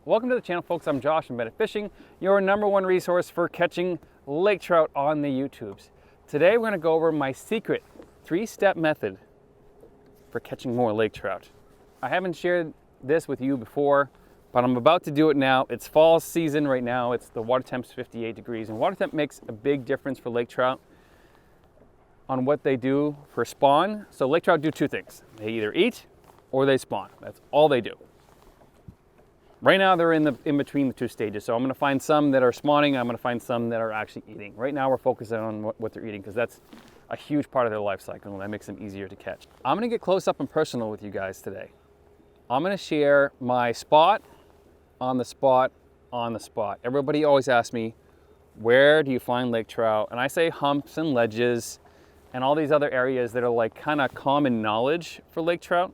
Welcome to the channel, folks. I'm Josh from Better Fishing, your #1 resource for catching lake trout on the YouTubes. Today we're going to go over my secret 3-step method for catching more lake trout. I haven't shared this with you before, but I'm about to do it now. It's fall season right now. It's the water temp's 58 degrees, and water temp makes a big difference for lake trout on what they do for spawn. So lake trout do two things. They either eat or they spawn. That's all they do. Right now they're in between the two stages. So I'm gonna find some that are spawning, I'm gonna find some that are actually eating. Right now we're focusing on what they're eating because that's a huge part of their life cycle and that makes them easier to catch. I'm gonna get close up and personal with you guys today. I'm gonna share my spot on the spot on the spot. Everybody always asks me, where do you find lake trout? And I say humps and ledges and all these other areas that are like kind of common knowledge for lake trout.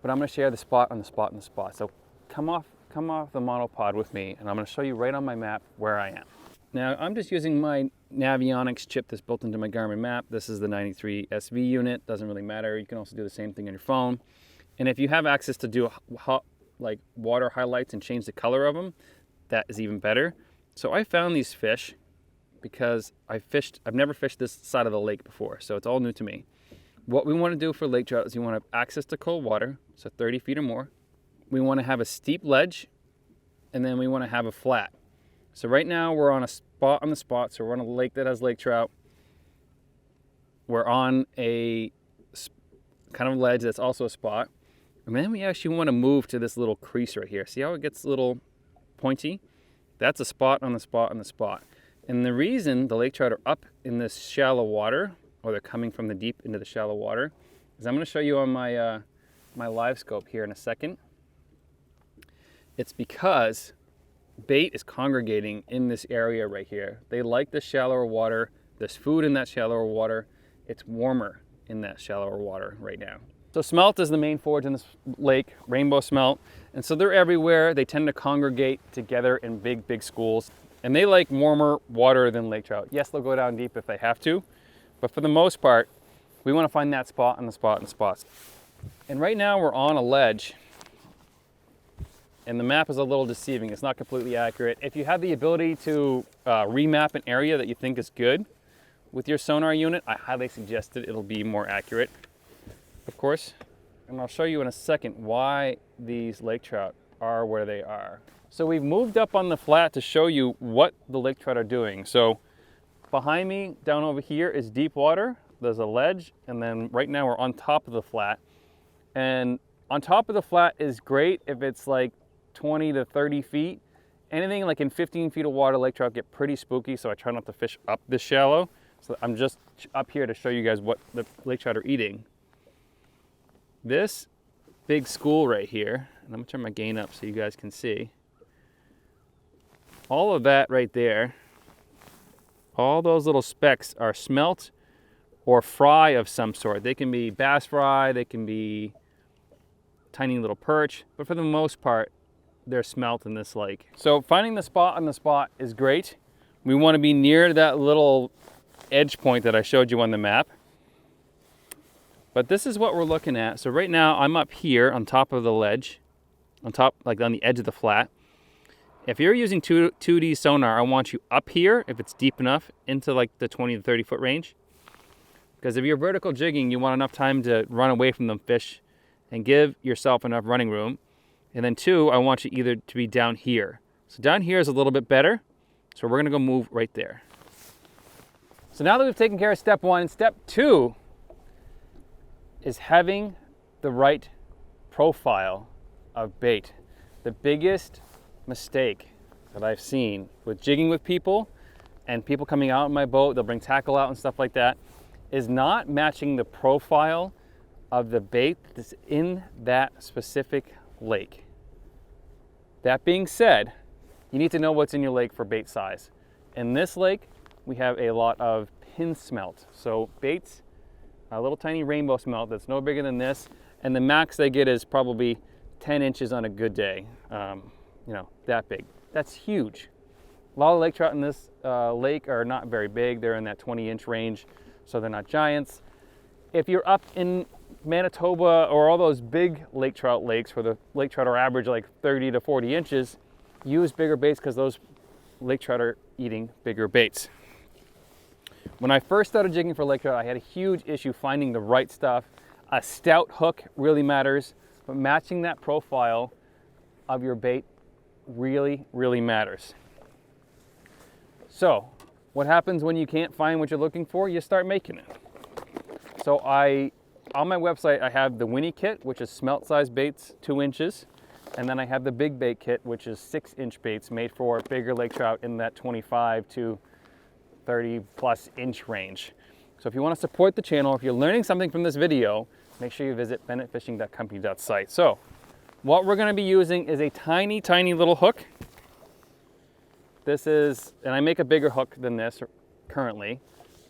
But I'm gonna share the spot on the spot on the spot. So come off the monopod with me and I'm gonna show you right on my map where I am. Now I'm just using my Navionics chip that's built into my Garmin map. This is the 93 SV unit, doesn't really matter. You can also do the same thing on your phone. And if you have access to do like water highlights and change the color of them, that is even better. So I found these fish because I've never fished this side of the lake before, so it's all new to me. What we want to do for lake trout is you want to have access to cold water, so 30 feet or more. We want to have a steep ledge, and then we want to have a flat. So right now we're on a spot on the spot, so we're on a lake that has lake trout. We're on a kind of ledge that's also a spot. And then we actually want to move to this little crease right here. See how it gets a little pointy? That's a spot on the spot on the spot. And the reason the lake trout are up in this shallow water, or they're coming from the deep into the shallow water, is I'm going to show you on my my live scope here in a second. It's because bait is congregating in this area right here. They like the shallower water. There's food in that shallower water. It's warmer in that shallower water right now. So smelt is the main forage in this lake, rainbow smelt. And so they're everywhere. They tend to congregate together in big schools. And they like warmer water than lake trout. Yes, they'll go down deep if they have to. But for the most part, we want to find that spot on the spot and spots. And right now we're on a ledge. And the map is a little deceiving. It's not completely accurate. If you have the ability to remap an area that you think is good with your sonar unit, I highly suggest it. It'll be more accurate, of course. And I'll show you in a second why these lake trout are where they are. So we've moved up on the flat to show you what the lake trout are doing. So behind me, down over here, is deep water. There's a ledge, and then right now we're on top of the flat. And on top of the flat is great if it's like 20 to 30 feet. Anything like in 15 feet of water, lake trout get pretty spooky, so I try not to fish up this shallow. So I'm just up here to show you guys what the lake trout are eating. This big school right here, and I'm gonna turn my gain up so you guys can see. All of that right there, all those little specks are smelt or fry of some sort. They can be bass fry, they can be tiny little perch, but for the most part, they're smelt in this lake. So finding the spot on the spot is great. We want to be near that little edge point that I showed you on the map. But this is what we're looking at. So right now I'm up here on top of the ledge, on top, like on the edge of the flat. If you're using 2D sonar, I want you up here, if it's deep enough, into like the 20 to 30 foot range. Because if you're vertical jigging, you want enough time to run away from them fish and give yourself enough running room. And then 2, I want you either to be down here. So down here is a little bit better. So we're gonna go move right there. So now that we've taken care of step 1, step 2 is having the right profile of bait. The biggest mistake that I've seen with jigging with people and people coming out in my boat, they'll bring tackle out and stuff like that, is not matching the profile of the bait that's in that specific lake. That being said, you need to know what's in your lake for bait size. In this lake, we have a lot of pin smelt. So baits, a little tiny rainbow smelt that's no bigger than this, and the max they get is probably 10 inches on a good day. You know, that big. That's huge. A lot of lake trout in this lake are not very big. They're in that 20-inch range, so they're not giants. If you're up in Manitoba or all those big lake trout lakes where the lake trout are average like 30 to 40 inches, use bigger baits because those lake trout are eating bigger baits. When I first started jigging for lake trout, I had a huge issue finding the right stuff. A stout hook really matters, but matching that profile of your bait really, really matters. So what happens when you can't find what you're looking for? You start making it. So on my website, I have the Winnie kit, which is smelt size baits, 2 inches. And then I have the big bait kit, which is 6-inch baits made for bigger lake trout in that 25 to 30 plus inch range. So if you want to support the channel, if you're learning something from this video, make sure you visit bennettfishing.company.site. So what we're going to be using is a tiny, tiny little hook. This is, and I make a bigger hook than this currently.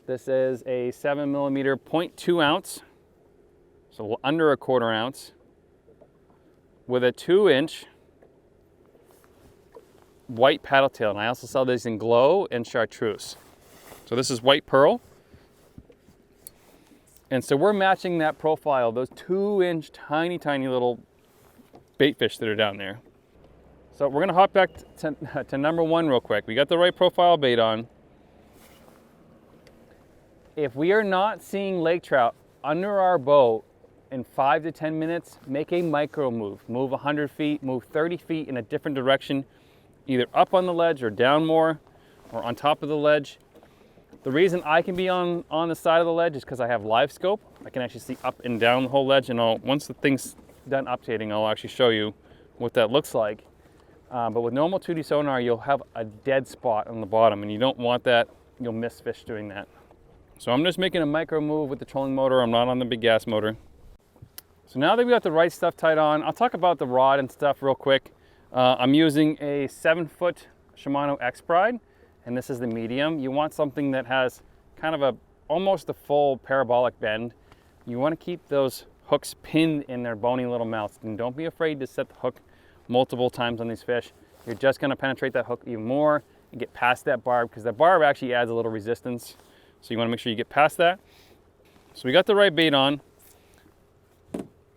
This is a 7mm 0.2 ounce, so under a 1/4 ounce, with a 2-inch white paddle tail. And I also sell these in glow and chartreuse. So this is white pearl. And so we're matching that profile, those 2-inch tiny, tiny little bait fish that are down there. So we're gonna hop back to number 1 real quick. We got the right profile bait on. If we are not seeing lake trout under our boat in 5 to 10 minutes, make a micro move. Move 100 feet, move 30 feet in a different direction, either up on the ledge or down more, or on top of the ledge. The reason I can be on the side of the ledge is because I have live scope. I can actually see up and down the whole ledge, and once the thing's done updating, I'll actually show you what that looks like. But with normal 2D sonar, you'll have a dead spot on the bottom, and you don't want that. You'll miss fish doing that. So I'm just making a micro move with the trolling motor. I'm not on the big gas motor. So now that we got the right stuff tied on, I'll talk about the rod and stuff real quick. I'm using a 7-foot Shimano Expride, and this is the medium. You want something that has kind of almost a full parabolic bend. You want to keep those hooks pinned in their bony little mouths, and don't be afraid to set the hook multiple times on these fish. You're just going to penetrate that hook even more and get past that barb, because that barb actually adds a little resistance. So you want to make sure you get past that. So we got the right bait on.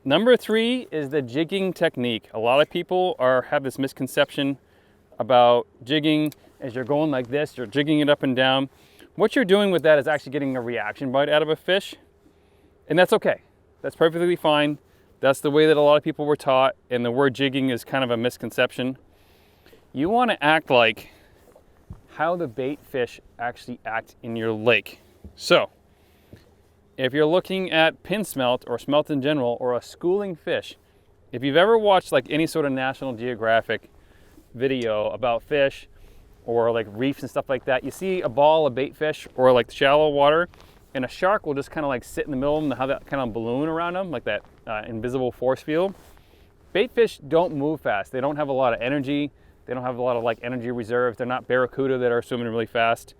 Number 3 is the jigging technique. A lot of people have this misconception about jigging. As you're going like this, you're jigging it up and down. What you're doing with that is actually getting a reaction bite out of a fish, and that's okay. That's perfectly fine. That's the way that a lot of people were taught, and the word jigging is kind of a misconception. You want to act like how the bait fish actually act in your lake. So if you're looking at pin smelt or smelt in general, or a schooling fish, if you've ever watched like any sort of National Geographic video about fish or like reefs and stuff like that, you see a ball of bait fish or like shallow water, and a shark will just kind of like sit in the middle of them and have that kind of balloon around them, like that invisible force field. Bait fish don't move fast. They don't have a lot of energy. They don't have a lot of like energy reserves. They're not barracuda that are swimming really fast.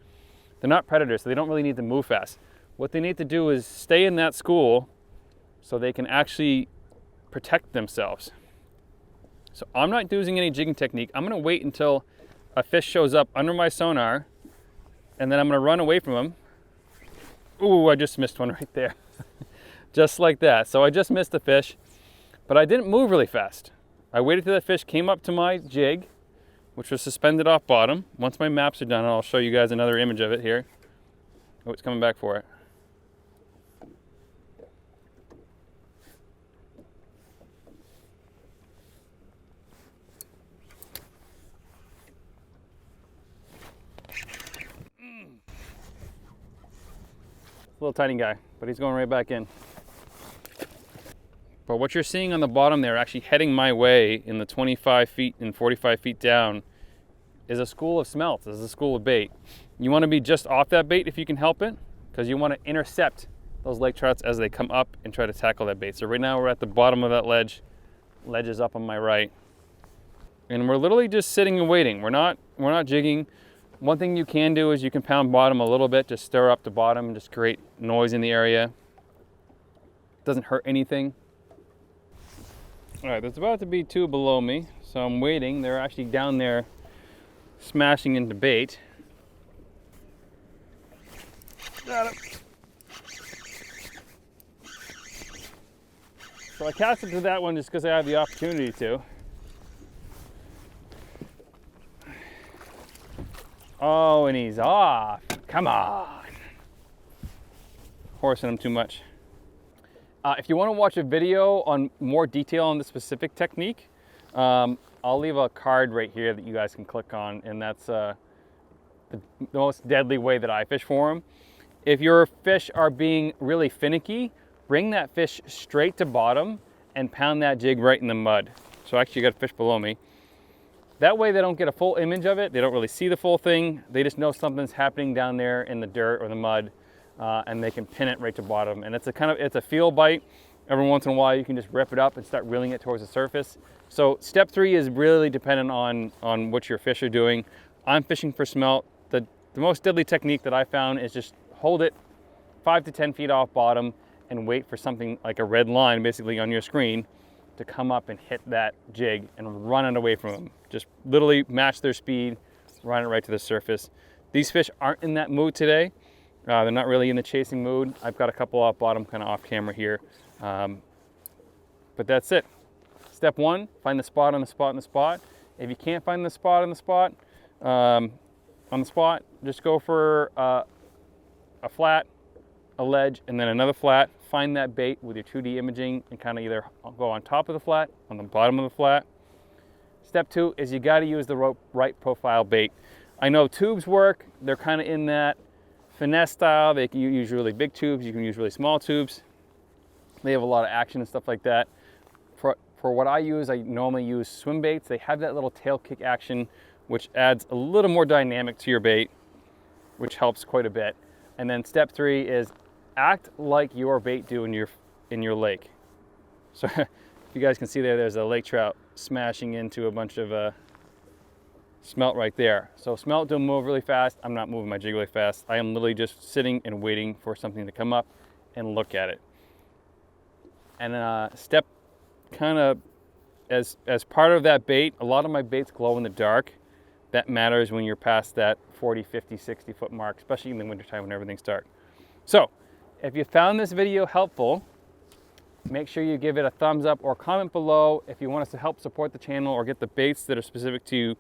They're not predators, so they don't really need to move fast. What they need to do is stay in that school so they can actually protect themselves. So I'm not using any jigging technique. I'm gonna wait until a fish shows up under my sonar, and then I'm gonna run away from him. Ooh, I just missed one right there. Just like that. So I just missed the fish, but I didn't move really fast. I waited till the fish came up to my jig, which was suspended off bottom. Once my maps are done, I'll show you guys another image of it here. Oh, it's coming back for it. Little tiny guy, but he's going right back in. But what you're seeing on the bottom there, actually heading my way in the 25 feet and 45 feet down, is a school of smelts, is a school of bait. You want to be just off that bait if you can help it, because you want to intercept those lake trouts as they come up and try to tackle that bait. So right now we're at the bottom of that ledge. Ledge is up on my right. And we're literally just sitting and waiting. We're not jigging. One thing you can do is you can pound bottom a little bit, just stir up the bottom, just create noise in the area. Doesn't hurt anything. All right, there's about to be 2 below me, so I'm waiting. They're actually down there smashing into bait. Got him. So I cast it to that one just because I have the opportunity to. Oh, and he's off. Come on. Horsing him too much. If you want to watch a video on more detail on the specific technique, I'll leave a card right here that you guys can click on, and that's the most deadly way that I fish for them. If your fish are being really finicky, bring that fish straight to bottom and pound that jig right in the mud. So actually you got a fish below me. That way they don't get a full image of it. They don't really see the full thing. They just know something's happening down there in the dirt or the mud, and they can pin it right to bottom. And it's a feel bite. Every once in a while you can just rip it up and start reeling it towards the surface. So step 3 is really dependent on what your fish are doing. I'm fishing for smelt. The most deadly technique that I found is just hold it 5 to 10 feet off bottom and wait for something like a red line basically on your screen to come up and hit that jig and run it away from them. Just literally match their speed, run it right to the surface. These fish aren't in that mood today. They're not really in the chasing mood. I've got a couple off bottom kind of off camera here. But that's it. Step 1, find the spot on the spot on the spot. If you can't find the spot on the spot, just go for a flat, a ledge, and then another flat. Find that bait with your 2D imaging and kind of either go on top of the flat, on the bottom of the flat. Step 2 is you got to use the right profile bait. I know tubes work. They're kind of in that finesse style. They can use really big tubes. You can use really small tubes. They have a lot of action and stuff like that. For what I use, I normally use swim baits. They have that little tail kick action, which adds a little more dynamic to your bait, which helps quite a bit. And then step 3 is act like your bait do in your lake. So if you guys can see there's a lake trout smashing into a bunch of smelt right there. So smelt don't move really fast. I'm not moving my jig really fast. I am literally just sitting and waiting for something to come up and look at it. And step kind of as part of that bait, a lot of my baits glow in the dark. That matters when you're past that 40, 50, 60 foot mark, especially in the wintertime when everything's dark. So if you found this video helpful, make sure you give it a thumbs up or comment below. If you want us to help support the channel or get the baits that are specific to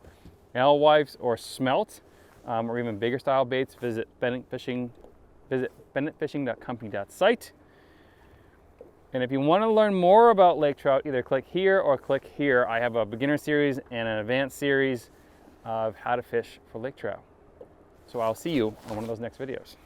alewives or smelt, or even bigger style baits, visit bennettfishing.company.site. And if you want to learn more about lake trout, either click here or click here. I have a beginner series and an advanced series of how to fish for lake trout. So I'll see you on one of those next videos.